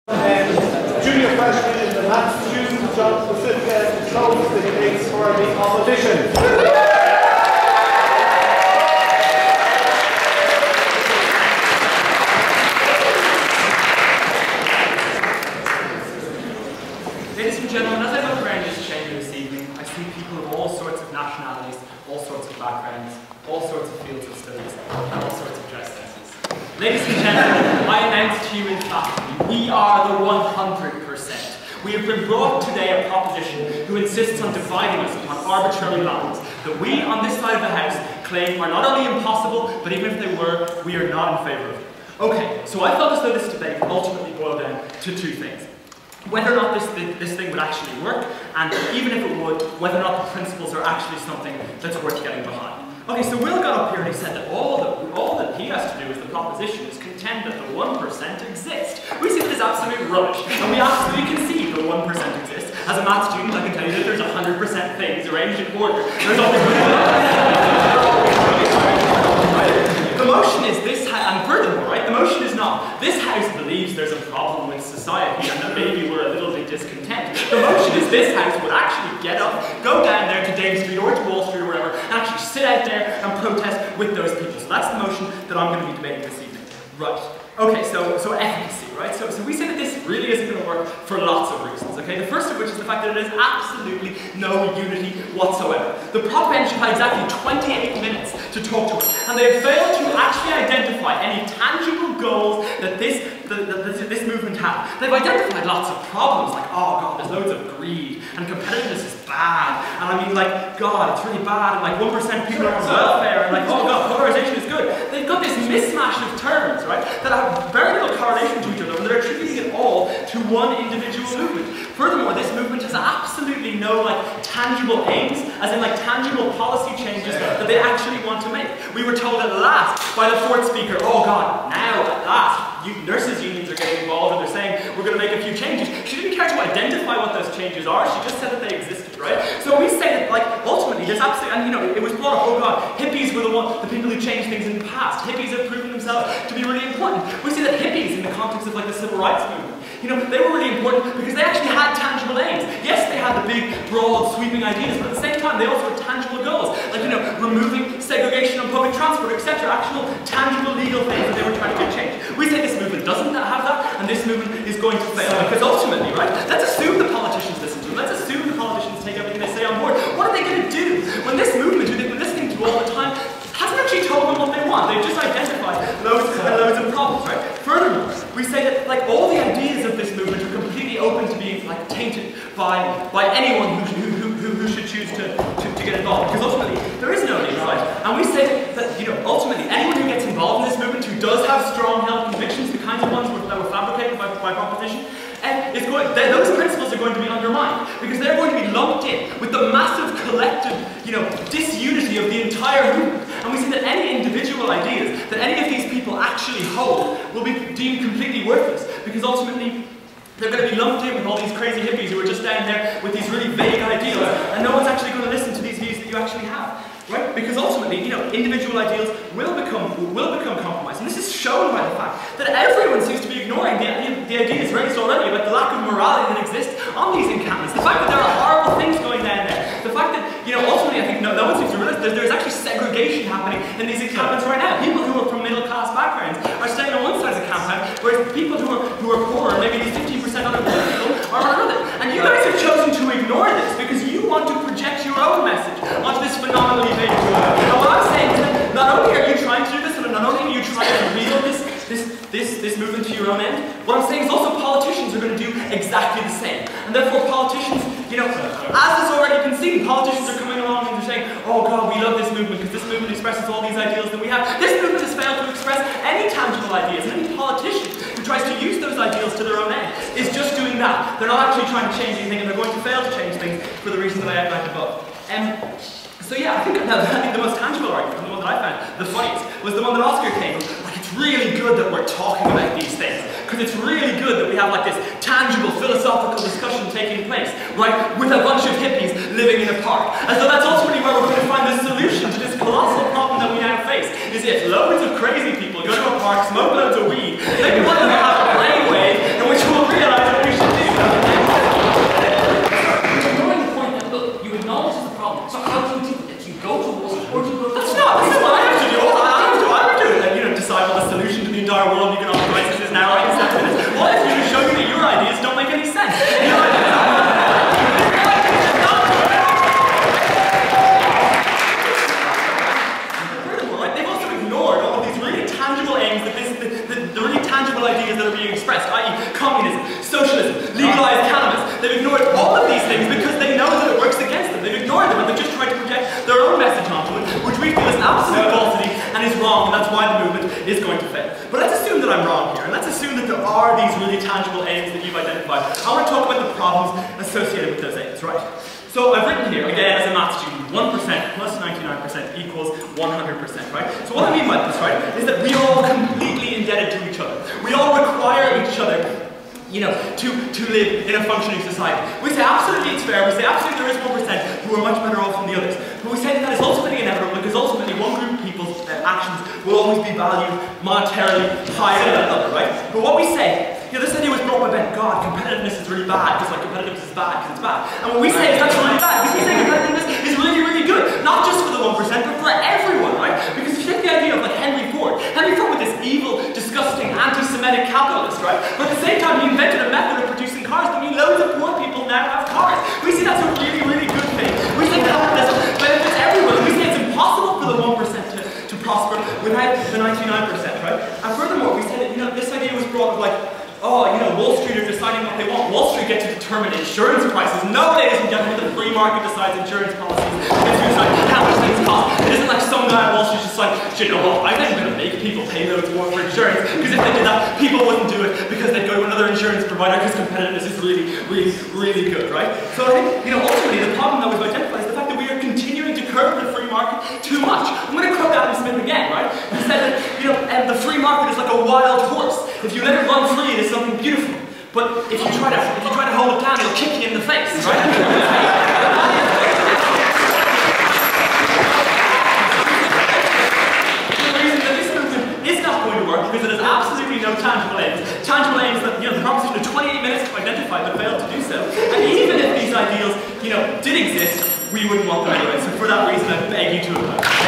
Junior freshman in the maths student, John Prasifka, closes the debates for the opposition. Ladies and gentlemen, as I look around this chamber this evening, I see people of all sorts of nationalities, all sorts of backgrounds, all sorts of fields of studies, and all sorts of dress senses. Ladies and gentlemen, I announce to you in fact, we are the 100%. We have been brought today a proposition who insists on dividing us upon arbitrary lines that we on this side of the house claim are not only impossible, but even if they were, we are not in favour of. Okay, so I felt as though this debate would ultimately boil down to two things. Whether or not this thing would actually work, and even if it would, whether or not the principles are actually something that's worth getting behind. Okay, so Will got up here and he said that all that he has to do as the proposition is contend that the 1% exist. We see that as absolute rubbish, and we absolutely concede that 1% exists. As a math student, I can tell you that there's 100% things arranged in order. There's always the motion is this, and furthermore, right, the motion is not, this house believes there's a problem with society and that maybe we're a little bit discontent. The motion is this house would actually get up, go down there to Dame Street or to Wall Street or wherever, and actually sit out there and protest with those people. So that's the motion that I'm going to be debating this evening. Right. Okay, so efficacy, right? So we say that this really isn't going to work for lots of reasons, okay? The first of which is the fact that it has absolutely no unity whatsoever. The prop bench had exactly 28 minutes to talk to it, and they have failed to actually identify any tangible goals that this movement had. They've identified lots of problems, like, oh god, there's loads of greed, and competitiveness is bad, and I mean, like, god, it's really bad, and like 1% people are on welfare, and like, oh god, polarization is good. They've got this mismatch of terms, right, that have very little correlation to each other, and they're attributing it all to one individual movement. Furthermore, this movement has absolutely no like tangible aims, as in like tangible policy changes that they actually want to make. We were told at last by the fourth speaker, oh god, now at last, nurses unions are getting involved and they're saying we're going to make a few changes. She didn't care to identify what those changes are, she just said that they existed, right? So we say that, like, ultimately there's absolutely, and you know, it was brought up, oh god, hippies were the people who changed things in the past. Hippies have proven themselves to be really important. We see that hippies in the context of like the civil rights movement, you know, they were really important because they actually had tangible aims. Yes, they had the big, broad, sweeping ideas, but at the same time they also had tangible goals, like, you know, removing segregation on public transport, etc. Actual, tangible legal things that they were trying to change. We say this movement doesn't have that, and this movement is going to fail, because ultimately, right, let's assume the politicians listen to them, let's assume the politicians take everything they say on board. What are they going to do when this movement, who they've been listening to all the time, hasn't actually told them what they want? They've just identified loads and loads of problems, right? Furthermore, we say that, like, all the ideas of this movement are completely open to being, like, tainted by anyone who should choose to get involved, because ultimately there is no need, right? And we say that, you know, ultimately anyone who gets involved in this movement who does have strong held convictions, the kinds of ones that were fabricated by proposition, those principles are going to be undermined, because they're going to be lumped in with the massive collective, you know, disunity of the entire movement. And we see that any individual ideas that any of these people actually hold will be deemed completely worthless, because ultimately they're going to be lumped in with all these crazy hippies who are just down there with these really vague ideals, and no one's actually going to listen to these views that you actually have, right? Because ultimately, you know, individual ideals will become compromised, and this is shown by the fact that everyone seems to be ignoring the ideas raised already about the lack of morality that exists on these encampments, the fact that there are horrible things going down there, the fact that, you know, ultimately I think no one seems to realize that there's actually segregation happening in these encampments right now. People who are from middle-class backgrounds are staying on one side of the campground, whereas people who are poor, maybe these 15% unemployed people, are on another. And you guys have chosen to ignore this because you want to project your own message onto this phenomenally vague group. And what I'm saying is that not only are you trying to do this, and not only are you trying to wield this movement to your own end, what I'm saying is also politicians are going to do exactly the same. And therefore politicians, you know, as has already been seen, politicians are coming along and they're saying, oh god, we love this movement because this movement expresses all these ideals that we have. This movement has failed to express any tangible ideas, and any politician who tries to use those ideals to their own end is just doing that. They're not actually trying to change anything, and they're going to fail to change things for the reasons that I outlined above. So yeah, I think the most tangible argument, and the one that I found the funniest, was the one that Oscar came with. Like, it's really good that we're talking about these things, because it's really good that we have like this tangible philosophical discussion taking place, right, with a bunch of hippies living in a park. And so that's ultimately where we're going to find the solution to this colossal problem that we now face, is if loads of crazy people go to a park, smoke loads of weed, maybe one of them have a brainwave in which we'll realize ideal is an absolute falsity and is wrong, and that's why the movement is going to fail. But let's assume that I'm wrong here, and let's assume that there are these really tangible aims that you've identified. I want to talk about the problems associated with those aims, right? So I've written here, again, as a math student, 1% plus 99% equals 100%, right? So what I mean by this, right, is that we are all completely indebted to each other. We all require each other, you know, to live in a functioning society. We say absolutely it's fair, we say absolutely there is 1% who are much better off than the others. But we say that is ultimately inevitable because ultimately one group of people's actions will always be valued monetarily higher than another, right? But what we say, you know, this idea was brought by Ben. God, competitiveness is really bad because like competitiveness is bad because it's bad. And what we say is that's really bad because we say competitiveness is really, really good. Not just for the 1%, but for everyone, right? Because if you take the idea of like Henry Ford was this evil, disgusting, anti-Semitic capitalist, right? But at the same time, he invented a method of producing cars that mean loads of poor people now have cars. We see that's a really, really good thing. We say capitalism benefits everyone. We say it's impossible for the 1% to prosper without the 99%, right? And furthermore, we say that, you know, this idea was brought of like, oh, you know, Wall Street are deciding what they want. Wall Street get to determine insurance prices. No, ladies and gentlemen, the free market decides insurance policies. It's just like how much things cost. It isn't like some guy at Wall Street just like, you know what, I think I'm going to make people pay loads more for insurance, because if they did that, people wouldn't do it because they'd go to another insurance provider because competitiveness is really, really, really good, right? So I think, you know, ultimately the problem that we've identified is the fact that we are continuing to curb the free market too much. I'm going to quote Adam Smith again, right? He said that, you know, the free market is like a wild horse. If you let it run free, it is something beautiful. But if you try to hold it down, it'll kick you in the face, right? The reason that this movement is not going to work because it has absolutely no tangible aims. Tangible aims that, you know, the proposition of 28 minutes to identify but failed to do so. And even if these ideals, you know, did exist, we wouldn't want them anyway. So for that reason, I beg you to oppose.